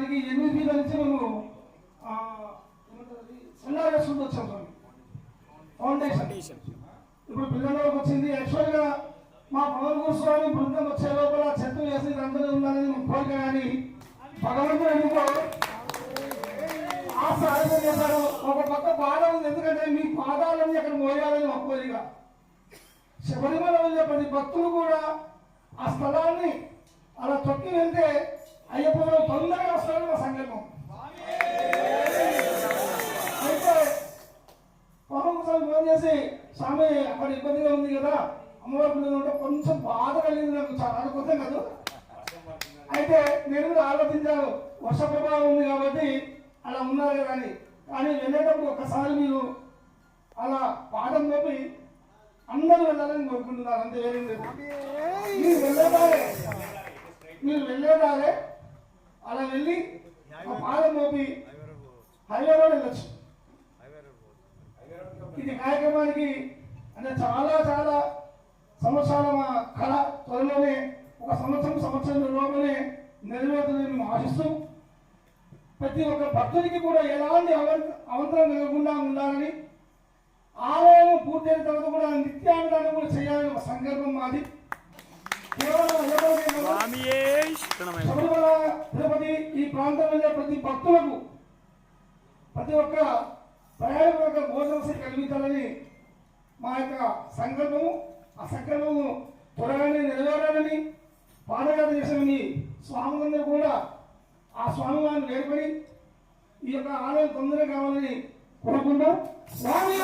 కార్యక్రమానికి 8 ఫీట్ల నుంచి మేము సెల్లార్ వేసుకుంటూ వచ్చాం స్వామి. ఫౌండేషన్ ఇప్పుడు పిల్లలకు వచ్చింది. యాక్చువల్గా మా పవన్ స్వామి బృందం వచ్చే లోపల చెత్త వేసి అందరూ ఉండాలని కోరిక, కానీ భగవంతుడు ఎందుకో ఆ సాయం చేశారు. ఒక పక్క బాధ ఉంది, ఎందుకంటే మీ పాదాలన్నీ అక్కడ మోయాలని ఒక కోరిక. శబరిమల వెళ్ళే ప్రతి భక్తులు కూడా ఆ స్థలాన్ని అలా తొక్కి వెళ్తే అయ్యప్ప తొందరగా వస్తారని మా సంకల్పం. అయితే పవన్ స్వామి ఫోన్ చేసి, స్వామి అక్కడ ఇబ్బందిగా ఉంది కదా, అమ్మవారి పిల్లలు ఉంటే కొంచెం బాధ కలిగింది నాకు, చాలా కొత్త కాదు. అయితే నేను కూడా ఆలోచించాను, వర్ష ప్రభావం ఉంది కాబట్టి అలా ఉన్నారు కదా అని. కానీ వెళ్ళేటప్పుడు ఒకసారి మీరు అలా పాఠం మోపి అందరూ వెళ్ళాలని కోరుకుంటున్నారు, అంతే వేరే లేదు. మీరు వెళ్ళేదారే అలా వెళ్ళి పాదం మోపి హైవే రోడ్ వెళ్ళొచ్చు. ఇది కార్యక్రమానికి అంటే చాలా చాలా సంవత్సరాల మా కళ త్వరలోనే ఒక సంవత్సరం లోపలే నెరవేరుతుందని మేము ఆశిస్తూ, ప్రతి ఒక్క భక్తుడికి కూడా ఎలాంటి అవంతరం కలగకుండా ఉండాలని, ఆలయం పూర్తయిన తర్వాత కూడా నిత్యానుదానం కూడా చేయాలని ఒక సంకల్పం మాది. శబరిమల తిరుపతి ఈ ప్రాంతంలో ప్రతి భక్తులకు ప్రతి ఒక్క ప్రయాణం యొక్క భోజన వసతి కలిగించాలని మా యొక్క సంకల్పము. ఆ సంకల్పము త్వరగానే నెరవేరాలని పాదయాత్ర చేసామని స్వాములందరూ కూడా ఆ స్వామివారిని వేడుకొని ఈ యొక్క ఆలయం తొందరగా కావాలని కోరుకుంటాం. స్వామి